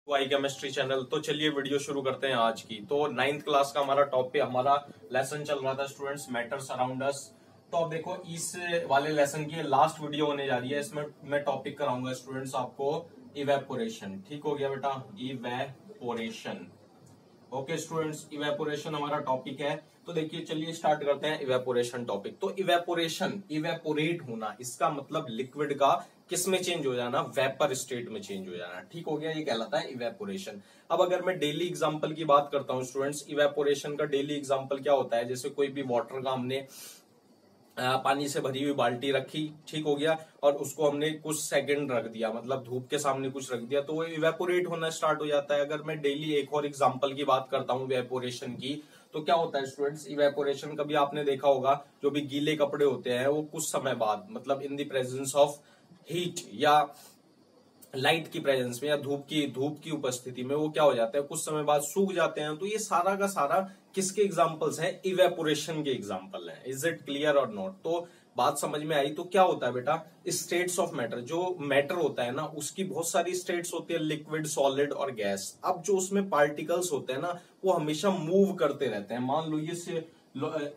Y chemistry channel. तो चलिए video शुरू करते हैं आज की। तो 9th क्लास का हमारा टॉपिक, हमारा लेसन चल रहा था स्टूडेंट्स, मैटर्स अराउंड अस। तो अब देखो इस वाले लेसन की लास्ट वीडियो होने जा रही है। इसमें मैं टॉपिक कराऊंगा स्टूडेंट्स आपको इवेपोरेशन। ठीक हो गया बेटा, इवेपोरेशन। ओके स्टूडेंट्स, इवेपोरेशन हमारा टॉपिक है। तो देखिए चलिए स्टार्ट करते हैं इवेपोरेशन टॉपिक। तो इवेपोरेशन, इवेपोरेट होना, इसका मतलब लिक्विड का किस में चेंज हो जाना, वेपर स्टेट में चेंज हो जाना। ठीक हो गया, ये कहलाता है इवेपोरेशन। अब अगर मैं डेली एग्जांपल की बात करता हूं स्टूडेंट्स, इवेपोरेशन का डेली एग्जांपल क्या होता है। जैसे कोई भी वाटर का हमने पानी से भरी हुई बाल्टी रखी, ठीक हो गया, और उसको हमने कुछ सेकंड रख दिया, मतलब धूप के सामने कुछ रख दिया, तो वो इवेपोरेट होना स्टार्ट हो जाता है। अगर मैं डेली एक और एग्जांपल की बात करता हूँ इवेपोरेशन की, तो क्या होता है स्टूडेंट्स, इवेपोरेशन कभी आपने देखा होगा, जो भी गीले कपड़े होते हैं वो कुछ समय बाद, मतलब in the presence of heat या लाइट की प्रेजेंस में या धूप की उपस्थिति में, वो क्या हो जाता है, कुछ समय बाद सूख जाते हैं। तो ये सारा का सारा किसके एग्जांपल्स हैं, इवेपोरेशन के एग्जांपल हैं। इज इट क्लियर और नॉट? तो बात समझ में आई? तो क्या होता है बेटा, स्टेट्स ऑफ मैटर, जो मैटर होता है ना उसकी बहुत सारी स्टेट्स होती है, लिक्विड, सॉलिड और गैस। अब जो उसमें पार्टिकल्स होते हैं ना, वो हमेशा मूव करते रहते हैं। मान लो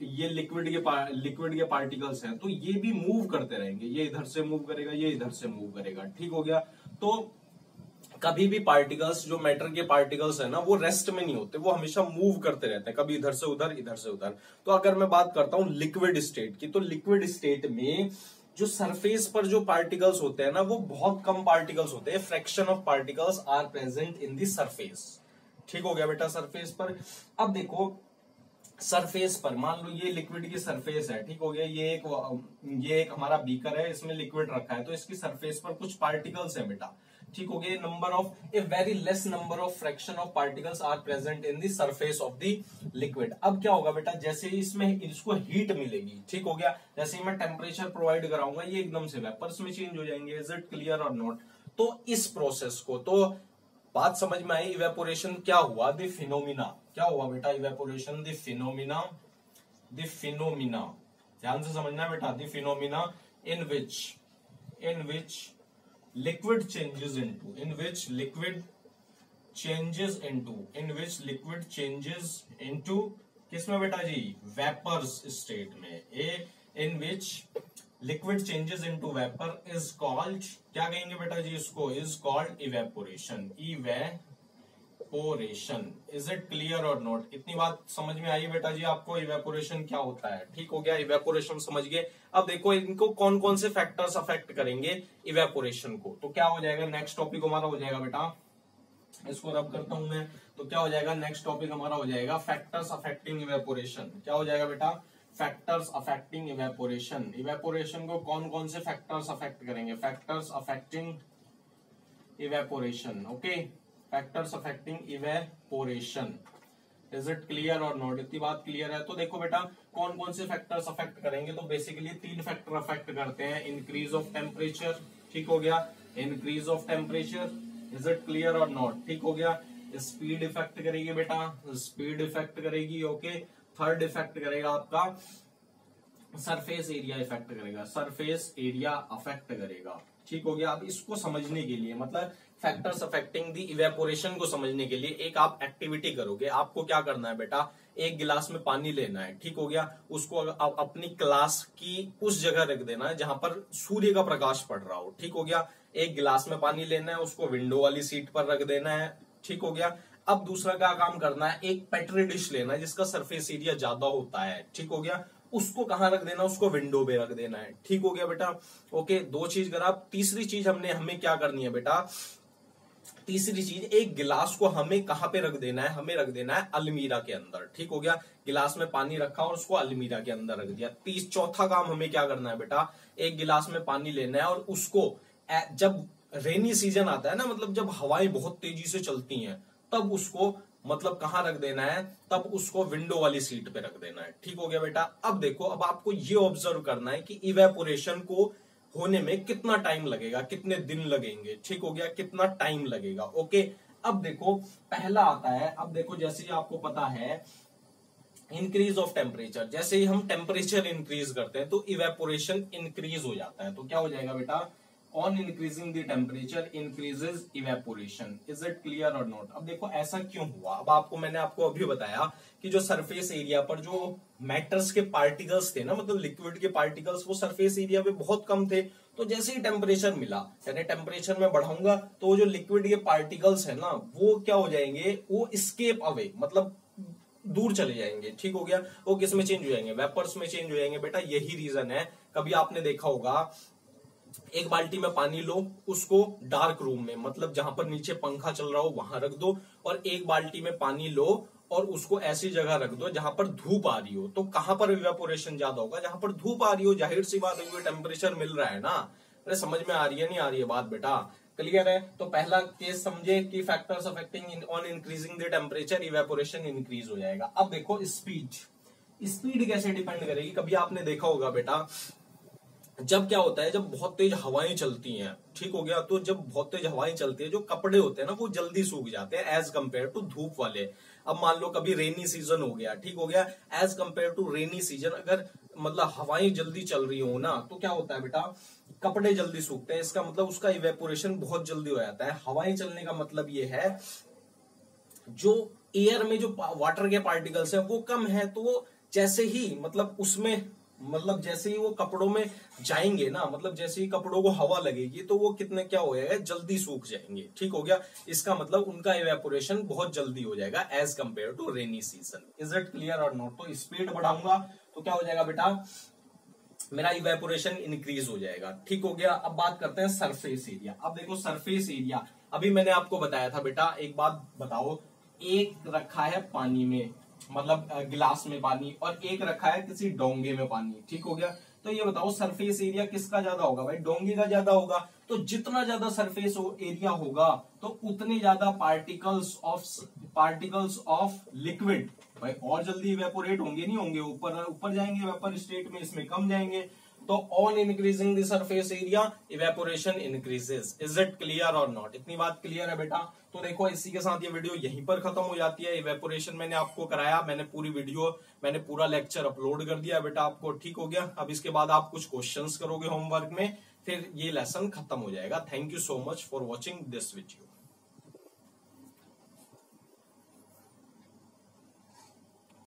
ये लिक्विड के पार्टिकल्स हैं, तो ये भी मूव करते रहेंगे। ये इधर से मूव करेगा, ये इधर से मूव करेगा। ठीक हो गया। तो कभी भी पार्टिकल्स, जो मैटर के पार्टिकल्स है ना, वो रेस्ट में नहीं होते, वो हमेशा मूव करते रहते हैं, कभी इधर से उधर, इधर से उधर। तो अगर मैं बात करता हूं लिक्विड स्टेट की, तो लिक्विड स्टेट में जो सरफेस पर जो पार्टिकल्स होते हैं ना, वो बहुत कम पार्टिकल्स होते हैं। Fraction of particles are present in the surface. ठीक हो गया बेटा, सरफेस पर। अब देखो सरफेस पर, मान लो ये लिक्विड की सरफेस है, ठीक हो गया, ये एक हमारा बीकर है, इसमें लिक्विड रखा है, तो इसकी सरफेस पर कुछ पार्टिकल्स है बेटा। ठीक हो गया, number of a very less number of fraction of particles are present in the surface of the liquid. अब क्या होगा बेटा, जैसे इसमें इसको हीट मिलेगी, ठीक हो गया, जैसे ही मैं टेम्परेचर प्रोवाइड कराऊंगा, ये एकदम से वेपर्स में चेंज हो जाएंगे। इज इट क्लियर और नॉट? तो इस प्रोसेस को, तो बात समझ में आई। इवेपोरेशन क्या हुआ, द फिनोमिना। क्या हुआ बेटा, evaporation the phenomena, the phenomena, ध्यान से समझना बेटा, the phenomena in which liquid changes into, in which liquid changes into किसमें बेटा जी, वेपर्स स्टेट में। In which liquid changes into vapour is called, क्या कहेंगे बेटा जी इसको, is called evaporation. Evaporation, is it clear और नॉट? इतनी बात समझ में आई बेटा जी आपको, इवेपोरेशन क्या होता है? ठीक हो गया, इवेपोरेशन समझ गए। अब देखो इनको कौन कौन से फैक्टर्स अफेक्ट करेंगे इवेपोरेशन को। तो क्या हो जाएगा, नेक्स्ट टॉपिक हमारा हो जाएगा बेटा, इसको रब करता हूं मैं, तो क्या हो जाएगा, नेक्स्ट टॉपिक हमारा हो जाएगा फैक्टर्स अफेक्टिंग इवेपोरेशन। क्या हो जाएगा बेटा, फैक्टर्स अफेक्टिंग इवेपोरेशन। इवेपोरेशन को कौन कौन से फैक्टर्स अफेक्ट करेंगे, factors affecting evaporation. Okay, factors affecting evaporation. Is it clear और नॉट? इतनी बात क्लियर है? तो देखो बेटा कौन कौन से फैक्टर्स अफेक्ट करेंगे, तो बेसिकली 3 फैक्टर अफेक्ट करते हैं। इंक्रीज ऑफ टेम्परेचर, ठीक हो गया, increase of temperature. Is it clear और नॉट? ठीक हो गया। स्पीड इफेक्ट करेगी बेटा, स्पीड इफेक्ट करेगी। ओके, थर्ड इफेक्ट करेगा आपका सरफेस एरिया इफेक्ट करेगा, सरफेस एरिया अफेक्ट करेगा। ठीक हो गया। अब इसको समझने के लिए, मतलब फैक्टर्स अफेक्टिंग द इवेपोरेशन को समझने के लिए एक आप एक्टिविटी करोगे। आपको क्या करना है बेटा, एक गिलास में पानी लेना है, ठीक हो गया, उसको आप अपनी क्लास की उस जगह रख देना है जहां पर सूर्य का प्रकाश पड़ रहा हो। ठीक हो गया, एक गिलास में पानी लेना है, उसको विंडो वाली सीट पर रख देना है। ठीक हो गया। अब दूसरा क्या काम करना है, एक पेट्री डिश लेना है जिसका सरफेस एरिया ज्यादा होता है। ठीक हो गया, उसको कहां रख देना, उसको विंडो पे रख देना है। ठीक हो गया बेटा। ओके, 2 चीज करा। तीसरी चीज हमें क्या करनी है बेटा, तीसरी चीज, एक गिलास को हमें कहां पे रख देना है, हमें रख देना है अलमीरा के अंदर। ठीक हो गया, गिलास में पानी रखा और उसको अलमीरा के अंदर रख दिया। चौथा काम हमें क्या करना है बेटा, एक गिलास में पानी लेना है और उसको जब रेनी सीजन आता है ना, मतलब जब हवाएं बहुत तेजी से चलती हैं, तब उसको मतलब कहां रख देना है, तब उसको विंडो वाली सीट पे रख देना है। ठीक हो गया बेटा। अब देखो, अब आपको ये ऑब्जर्व करना है कि इवेपोरेशन को होने में कितना टाइम लगेगा, कितने दिन लगेंगे। ठीक हो गया, कितना टाइम लगेगा। ओके, अब देखो पहला आता है, अब देखो जैसे ही आपको पता है इंक्रीज ऑफ टेम्परेचर, जैसे ही हम टेम्परेचर इंक्रीज करते हैं तो इवेपोरेशन इंक्रीज हो जाता है। तो क्या हो जाएगा बेटा, on increasing the temperature increases evaporation. Is it clear और नॉट? अब देखो ऐसा क्यों हुआ, अब मैंने आपको अभी बताया कि जो सरफेस एरिया पर जो मैटर्स के पार्टिकल्स थे ना, मतलब लिक्विड के पार्टिकल्स, वो सरफेस एरिया पे बहुत कम थे। तो जैसे ही टेम्परेचर मिला, यानी टेम्परेचर में बढ़ाऊंगा तो वो जो लिक्विड के पार्टिकल्स है ना, वो क्या हो जाएंगे, वो स्केप अवे, मतलब दूर चले जाएंगे। ठीक हो गया। वो किस में चेंज हो जाएंगे? वेपर्स में चेंज हो जाएंगे। बेटा यही रीजन है, कभी आपने देखा होगा एक बाल्टी में पानी लो, उसको डार्क रूम में, मतलब जहां पर नीचे पंखा चल रहा हो वहां रख दो, और एक बाल्टी में पानी लो और उसको ऐसी जगह रख दो जहां पर धूप आ रही हो। तो कहां पर इवेपोरेशन ज्यादा होगा? जहां पर धूप आ रही हो। जाहिर सी बात है, टेम्परेचर मिल रहा है ना। अरे समझ में आ रही है नहीं आ रही है बात बेटा? क्लियर है? तो पहला केस समझे कि factors affecting on increasing the temperature, evaporation increase हो जाएगा। अब देखो स्पीड कैसे डिपेंड करेगी। कभी आपने देखा होगा बेटा, जब क्या होता है, जब बहुत तेज हवाएं चलती हैं, ठीक हो गया, तो जब बहुत तेज हवाएं चलती है, जो कपड़े होते हैं ना, वो जल्दी सूख जाते हैं एज कंपेयर टू धूप वाले। अब मान लो कभी रेनी सीजन हो गया, ठीक हो गया, as compare to rainy season अगर मतलब हवाएं जल्दी चल रही हो ना, तो क्या होता है बेटा, कपड़े जल्दी सूखते हैं। इसका मतलब उसका इवेपोरेशन बहुत जल्दी हो जाता है। हवाएं चलने का मतलब ये है, जो एयर में जो वाटर के पार्टिकल्स है वो कम है, तो वो जैसे ही मतलब उसमें, मतलब जैसे ही वो कपड़ों में जाएंगे ना, मतलब जैसे ही कपड़ों को हवा लगेगी तो वो कितने क्या हो जाएगा, जल्दी सूख जाएंगे। ठीक हो गया। इसका मतलब उनका इवेपोरेशन बहुत जल्दी हो जाएगा as compare to rainy season. Is it clear और नॉट? तो स्पीड बढ़ाऊंगा तो क्या हो जाएगा बेटा, मेरा इवेपोरेशन इंक्रीज हो जाएगा। ठीक हो गया। अब बात करते हैं सरफेस एरिया। अब देखो सरफेस एरिया, अभी मैंने आपको बताया था बेटा, एक बात बताओ, एक रखा है पानी में, मतलब गिलास में पानी, और एक रखा है किसी डोंगे में पानी। ठीक हो गया। तो ये बताओ सरफेस एरिया किसका ज्यादा होगा? भाई डोंगे का ज्यादा होगा। तो जितना ज्यादा सरफेस एरिया होगा तो उतने ज्यादा पार्टिकल्स ऑफ लिक्विड भाई और जल्दी इवेपोरेट होंगे, नहीं होंगे, ऊपर जाएंगे वेपर स्टेट में, इसमें कम जाएंगे। तो on increasing the surface area evaporation increases. Is it clear और नॉट? इतनी बात क्लियर है बेटा? तो देखो इसी के साथ ये वीडियो यहीं पर खत्म हो जाती है। इवेपोरेशन मैंने आपको कराया, मैंने पूरा लेक्चर अपलोड कर दिया बेटा आपको। ठीक हो गया। अब इसके बाद आप कुछ क्वेश्चंस करोगे होमवर्क में, फिर ये लेसन खत्म हो जाएगा। Thank you so much for watching this video.